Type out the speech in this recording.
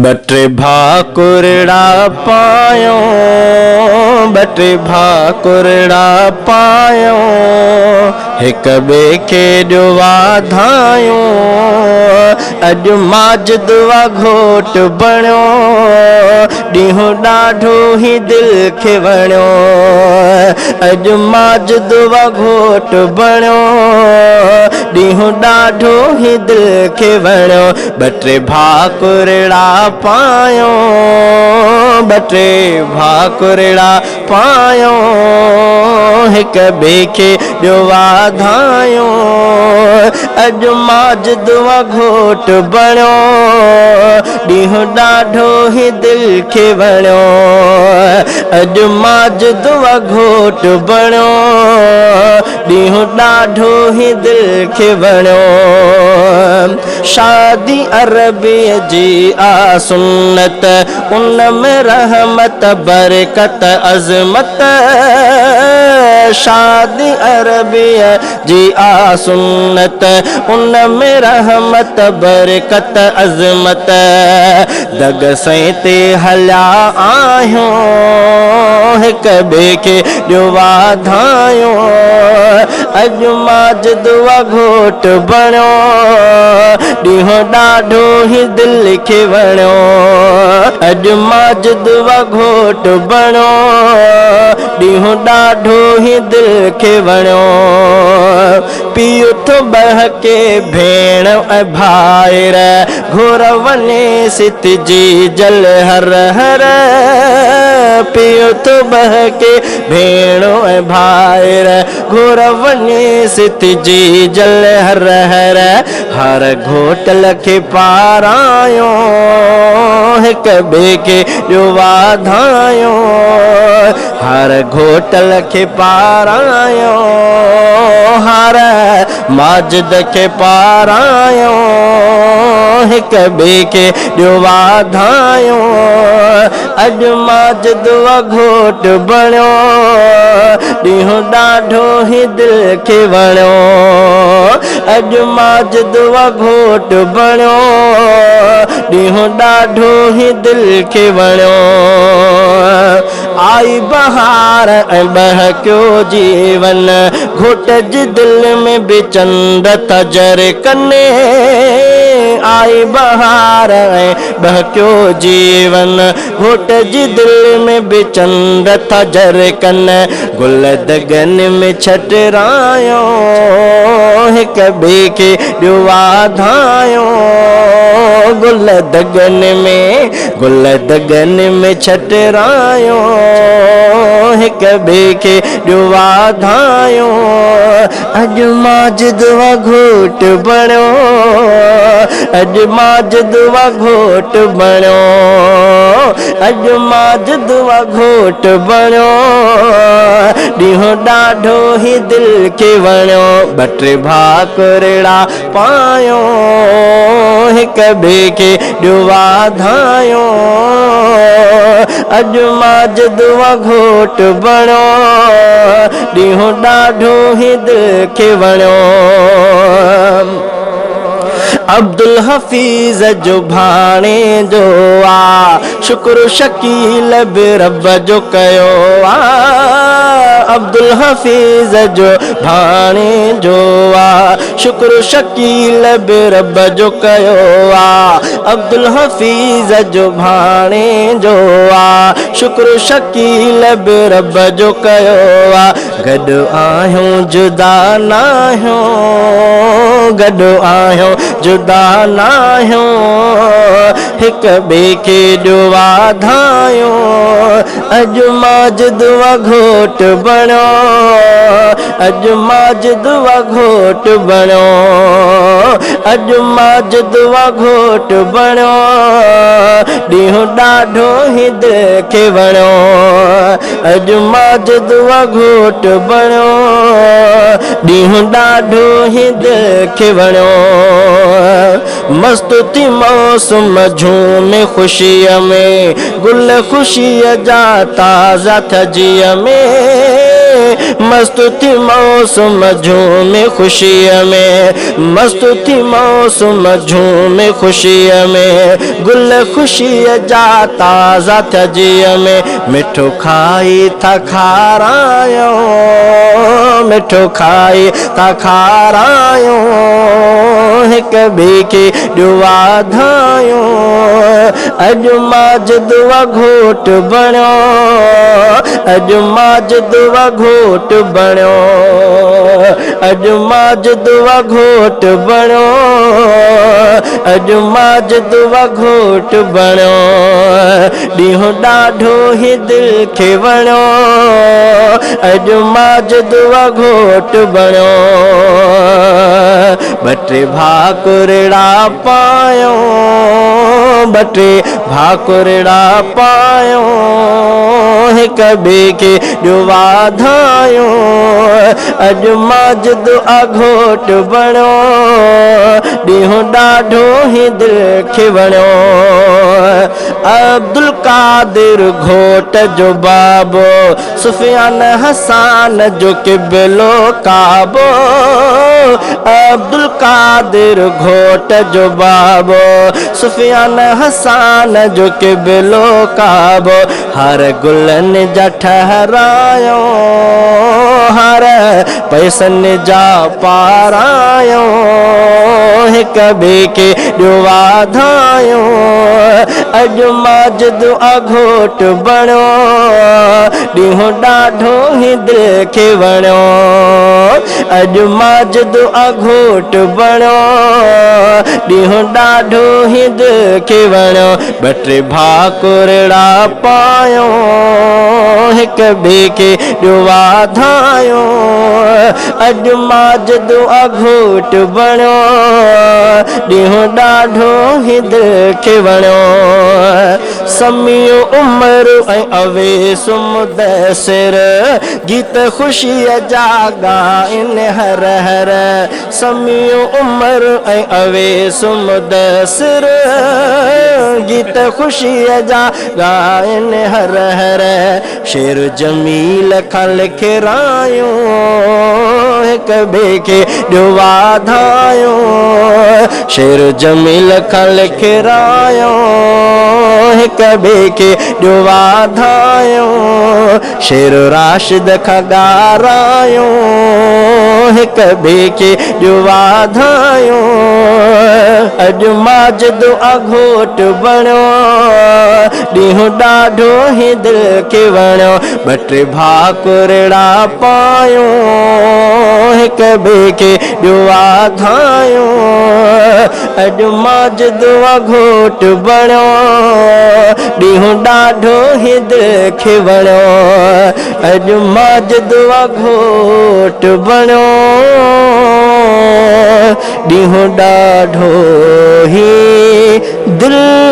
बटे भाकुरड़ा पायो, बटे भाकुरड़ा पायो, हिक बे के ॾियो वाधायूं। अॼु माजिद वा घोट बणियो, ॾींहुं ॾाढो ई दिलि खे वणियो। अॼु माजिद वा घोट बणियो, ॾींहुं ॾाढो ई दिलि खे वणियो। बटे भाकुरड़ा पायो, बटे भाकुरड़ा पायो, हिक बे खे ॾियो वाधायूं। अॼु माजिद वा घोट बणियो, ॾींहुं ॾाढो ई दिलि खे वणियो। अॼु माजिद वा घोट बणियो, ॾींहुं ॾाढो ई दिलि खे वणियो। शादी अरबीअ जी आ सुन्नत, उन में रहमत बरकत अज़मत। शादी अरबीअ जी आ सुन्नत, उन में रहमत बरकत अज़मत। दग सईं ते हलिया आहियूं, हिक ॿिए खे ॾियो वाधायूं। अॼु माजिद वा घोट बणियो, ॾींहुं ॾाढो ई दिलि खे वणियो। अॼु माजिद वा घोट बणियो, ॾींहुं ॾाढो ई दिलि खे वणियो। पीउ थो बहके भेण ऐं भाइर, घोर वञे सितजी जल हर हर। पीउ थो बहके भेण ऐं भाइर, घोर वञे सितजी जल हर हर। हर घोटल खे पारायो, हिक ॿिए खे ॾियो वाधायूं। हर घोटल खे पारायो, हर माजिद खे पारायो, हिक ॿिए खे ॾियो वाधायूं। अॼु माजिद वा घोट बणियो, ॾींहुं ॾाढो ई दिलि खे वणियो। अॼु माजिद वा घोट बणियो, ॾींहुं ॾाढो ई दिलि खे वणियो। आई बहार ऐं बहकियो जीवन, घोट जी दिलि में बि चंड था जर कने। आई बहार ऐं बहकियो जीवन, घोट जी दिलि में बि चंड था जर कने। गुल दगन में छटरायो, हिक ॿिए खे ॾियो वाधायूं। गुल दगन में, गुल दगन में छटरायो, हिक ॿिए खे ॾियो वाधायूं। अॼु माजिद वा घोट बणियो, अॼु माजिद वा घोट बणियो। अॼु माजिद वा घोट बणियो, ॾींहुं ॾाढो ई दिलि खे वणियो। बटे भाकुरड़ा पायो, हिक ॿिए खे ॾियो वाधायूं। अॼु माजिद वा घोट बणियो, ॾींहुं ॾाढो ई दिलि खे वणियो। अब्दुल हफीज़ जो भाणे जो आ, शुक्र शकील बि रब जो कयो आ। अब्दुल हफीज़ जो भाणे जो आ, शुक्र शकील बि रब जो कयो आ। अब्दुल हफीज़ जो भाणे जो आ, शुक्र शकील बि रब जो कयो आ। गॾु आहियूं जुदा नाहियूं, गॾु आहियूं जुदा नाहियूं, हिक ॿिए खे ॾियो वाधायूं। अॼु माजिद वा घोट बणियो, अॼु माजिद वा घोट बणियो। अॼु माजिद वा घोट बणियो, ॾींहुं ॾाढो ई दिलि खे वणियो। अॼु माजिद वा घोट बणियो, ॾींहुं ॾाढो ई दिलि खे वणियो। मस्त थी मौसम झूमे ख़ुशीअ में, गुल ख़ुशीअ जा ताज़ा थजीअ में। मस्त थी मौसम झूमे खुशी में, मस्त थी मौसम झूमे खुशी में, गुल खुशी जाता जाता जिया में, मिठो खाई था खारायो, मिठो खाई था खारायो, हिक ॿिए खे ॾियो वाधायो, अॼु माजिदुआ घोट बणियो, अॼु माजिदुआ घोट बणियो, अॼु माजिदुआ घोट बणियो, अॼु माजिदुआ घोट बणियो, ॾींहुं ॾाढो ई दिलि खे वणियो, अॼु माजिदुआ घोट बणियो, ॿ टे भाकुरड़ा पायो, ॿ टे भाकुरड़ा पायो, हिक ॿिए खे ॾियो वाधायो, अॼु माजिदुआ घोट बणियो, ॾींहुं ॾाढो ई दिलि खे वणियो, अब्दुल कादिर घोट जो बाबो, सुफियान हसान जो क़िबलो काबो, अब्दुल कादिर घोट जो बाबो, सुफियान हसान जो क़िबलो काबो, हर गुलनि जा ठहरायो, हर पैसनि जा पारायो, हिक ॿिए खे ॾियो वाधायो, अॼु माजिदुआ घोट बणियो, ॾींहुं ॾाढो ई दिलि खे वणियो, अॼु माजिदुआ घोट बणियो, ॾींहुं ॾाढो ई दिलि खे वणियो, ॿ टे भाकुरड़ा पायो, हिक ॿिए खे ॾियो वाधायो, अॼु माजिदुआ घोट बणियो, ॾींहुं ॾाढो ई दिलि खे वणियो, समियो उमर ऐं अवेस मुदसिर, गीत ख़ुशीअ जा ॻाइनि हर हर, समियो उमर ऐं अवेस मुदसिर, गीत ख़ुशीअ जा ॻाइनि हर हर, शेर जमील खां लिखरायो, हिक ॿिए खे ॾियो वाधायो, शेर जमील खां लिखरायो, हिक ॿिए खे ॾियो वाधायो, शेर राशिद खां ॻारायो, हिक ॿिए खे ॾियो वाधायो, अॼु माजिदुआ घोट बणियो, ॾींहुं ॾाढो ई दिलि खे वणियो, ॿ टे भाकुरड़ा पायो, हिक ॿिए खे ॾियो वाधायो, अॼु माजिदुआ घोट बणियो, ॾींहुं ॾाढो ई दिलि खे वणियो, अॼु माजिदुआ घोट बणियो, ॾींहुं ॾाढो ई दिलि